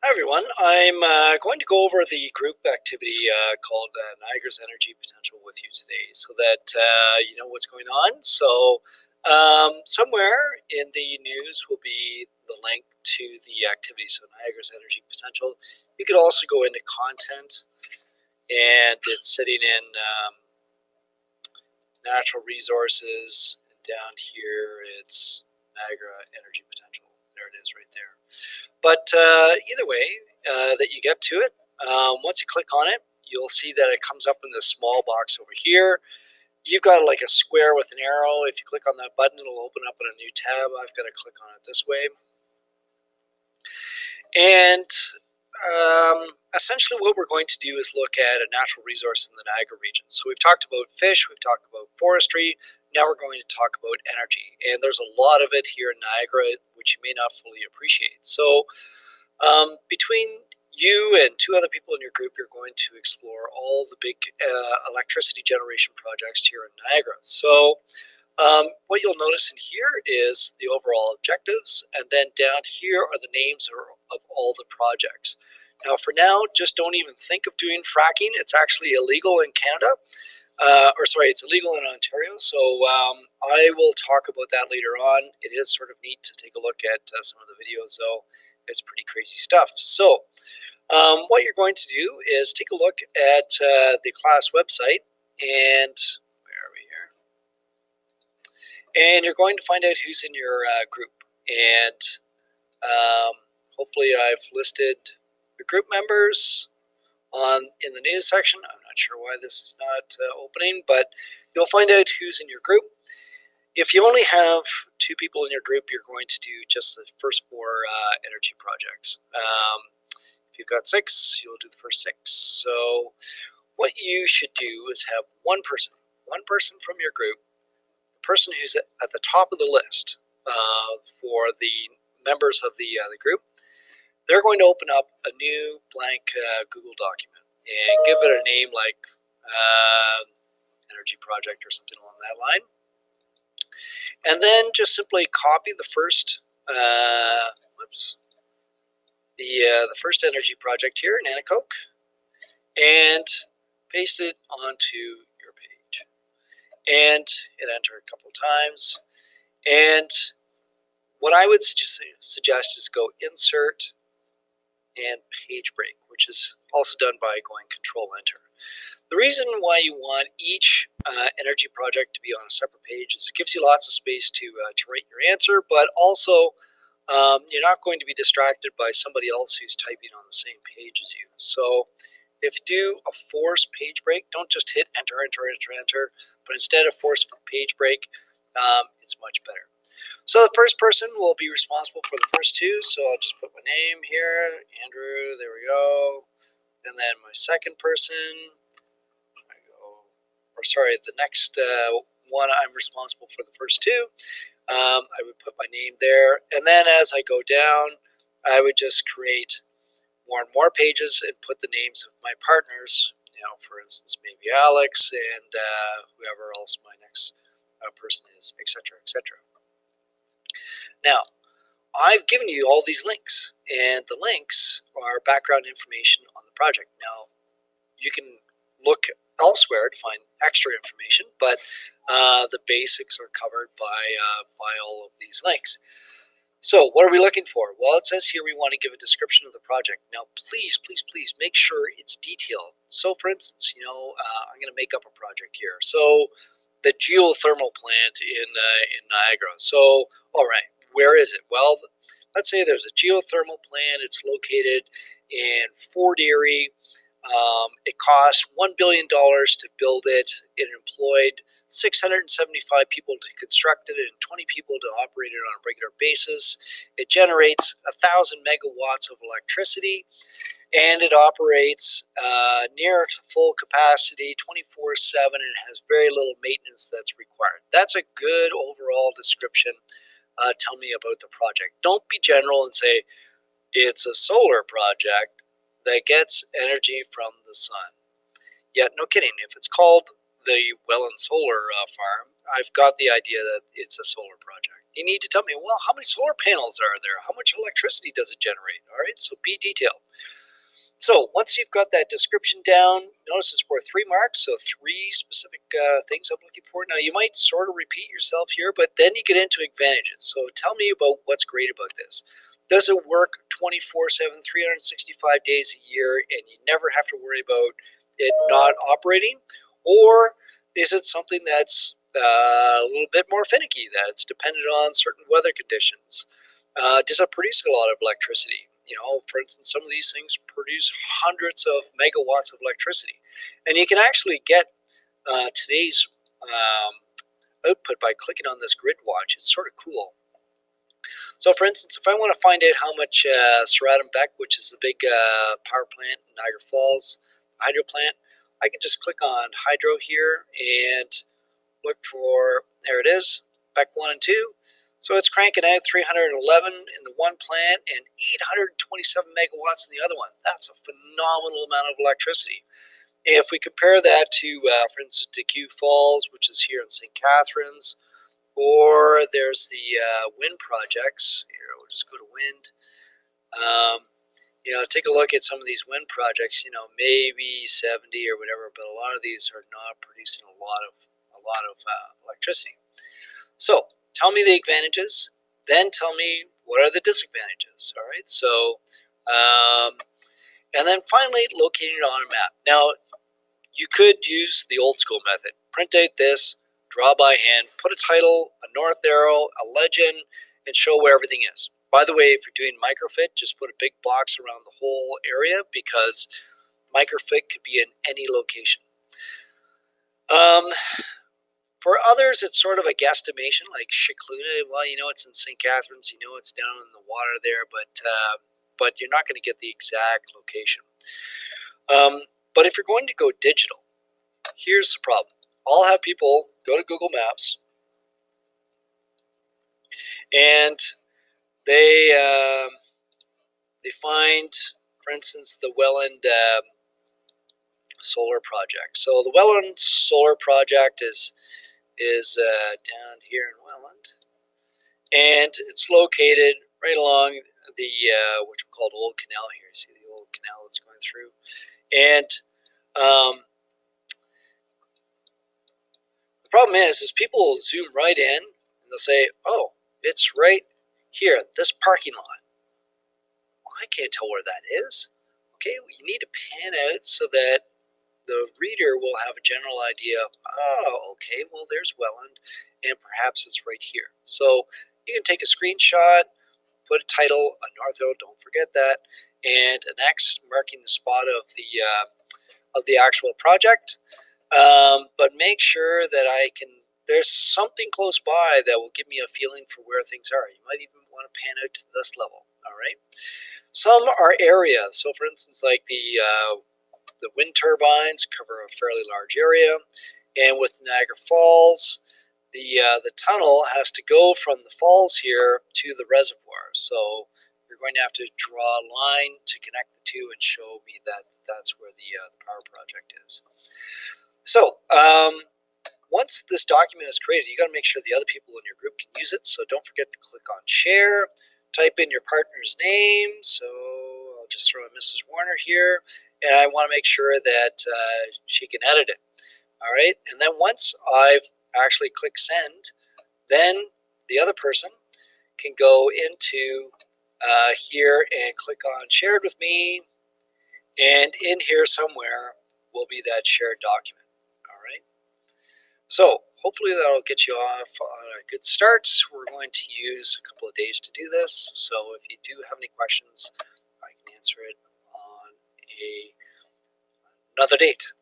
Hi everyone. I'm going to go over the group activity called Niagara's Energy Potential with you today so that you know what's going on. Somewhere in the news will be the link to the activity, so Niagara's Energy Potential. You could also go into content, and it's sitting in natural resources. And down here, it's Niagara Energy Potential. There it is right there. But either way that you get to it, once you click on it, you'll see that it comes up in this small box over here. You've got like a square with an arrow. If you click on that button, it'll open up in a new tab. I've got to click on it this way. And essentially what we're going to do is look at a natural resource in the Niagara region. So we've talked about fish, we've talked about forestry, now we're going to talk about energy. And there's a lot of it here in Niagara, which you may not fully appreciate. So between you and two other people in your group, you're going to explore all the big electricity generation projects here in Niagara. So what you'll notice in here is the overall objectives, and then down here are the names of all the projects. Now, for now, just don't even think of doing fracking. It's actually illegal in Canada, it's illegal in Ontario. So I will talk about that later on. It is sort of neat to take a look at some of the videos, though. It's pretty crazy stuff. So what you're going to do is take a look at the class website, and where are we here? And you're going to find out who's in your group. And hopefully I've listed the group members in the news section. I'm not sure why this is not opening, but you'll find out who's in your group. If you only have two people in your group, you're going to do just the first four energy projects. If you've got six, you'll do the first six. So what you should do is have one person from your group, the person who's at the top of the list for the members of the group. They're going to open up a new blank Google document and give it a name like energy project or something along that line. And then just simply copy the first, the first energy project here in Anacoke, and paste it onto your page. And hit enter a couple times. And what I would suggest is go insert and page break, which is also done by going control enter. The reason why you want each energy project to be on a separate page is it gives you lots of space to write your answer, but also you're not going to be distracted by somebody else who's typing on the same page as you. So if you do a force page break, don't just hit enter, enter, enter, enter, but instead of force page break, it's much better. So the first person will be responsible for the first two, so I'll just put my name here, Andrew, there we go. And then my second person, the next one, I'm responsible for the first two. I would put my name there, and then as I go down, I would just create more and more pages and put the names of my partners. You know, for instance, maybe Alex and whoever else my next person is, etc., etc. Now, I've given you all these links, and the links are background information on the project. Now, you can look elsewhere to find extra information, but the basics are covered by all of these links. So what are we looking for? Well, it says here we want to give a description of the project. Now, please, please, please make sure it's detailed. So, for instance, I'm going to make up a project here. So, the geothermal plant in Niagara. So, all right, where is it? Well, let's say there's a geothermal plant. It's located in Fort Erie. It cost $1 billion to build it. It employed 675 people to construct it and 20 people to operate it on a regular basis. It generates 1,000 megawatts of electricity, and it operates near to full capacity 24/7 and has very little maintenance that's required. That's a good overall description. Tell me about the project. Don't be general and say it's a solar project that gets energy from the sun. Yet, no kidding, if it's called the Welland Solar Farm, I've got the idea that it's a solar project. You need to tell me, well, how many solar panels are there? How much electricity does it generate? All right, so be detailed. So once you've got that description down, notice it's worth 3 marks, so 3 specific things I'm looking for. Now you might sort of repeat yourself here, but then you get into advantages. So tell me about what's great about this. Does it work 24/7, 365 days a year, and you never have to worry about it not operating? Or is it something that's a little bit more finicky, that's dependent on certain weather conditions? Does it produce a lot of electricity? For instance, some of these things produce hundreds of megawatts of electricity. And you can actually get today's output by clicking on this grid watch. It's sort of cool. So for instance, if I want to find out how much Beck, which is the big power plant in Niagara Falls, hydro plant, I can just click on hydro here and look for, there it is, Beck 1 and 2. So it's cranking out 311 in the one plant and 827 megawatts in the other one. That's a phenomenal amount of electricity. If we compare that to, for instance, DeQ Falls, which is here in St. Catharines, or there's the wind projects. Here, we'll just go to wind. Take a look at some of these wind projects. Maybe 70 or whatever, but a lot of these are not producing a lot of electricity. So tell me the advantages, then tell me what are the disadvantages. All right. So, and then finally locating it on a map. Now, you could use the old school method. Print out this, draw by hand, put a title, a north arrow, a legend, and show where everything is. By the way, if you're doing microfit, just put a big box around the whole area because microfit could be in any location. For others, it's sort of a guesstimation, like Chicluna. Well, it's in St. Catharines. It's down in the water there, but you're not going to get the exact location. But if you're going to go digital, here's the problem. I'll have people go to Google Maps, and they find, for instance, the Welland solar project. So the Welland solar project is down here in Welland, and it's located right along the what we call Old Canal here. You see the old canal that's going through, and the problem is people will zoom right in and they'll say, "Oh, it's right here, this parking lot." Well, I can't tell where that is. Okay, well, you need to pan out so that the reader will have a general idea of, oh, okay, well, there's Welland, and perhaps it's right here. So you can take a screenshot, put a title, a north arrow, don't forget that, and an X marking the spot of the actual project. But make sure that there's something close by that will give me a feeling for where things are. You might even want to pan out to this level. All right. Some are area. So, for instance, like the wind turbines cover a fairly large area, and with Niagara Falls, the tunnel has to go from the falls here to the reservoir. So you're going to have to draw a line to connect the two and show me that that's where the power project is. So once this document is created, you got to make sure the other people in your group can use it. So don't forget to click on share, type in your partner's name. So I'll just throw in Mrs. Warner here, and I want to make sure that she can edit it. All right, and then once I've actually clicked send, then the other person can go into here and click on shared with me, and in here somewhere will be that shared document. All right, so hopefully that'll get you off on a good start. We're going to use a couple of days to do this, so if you do have any questions, I can answer it on another date.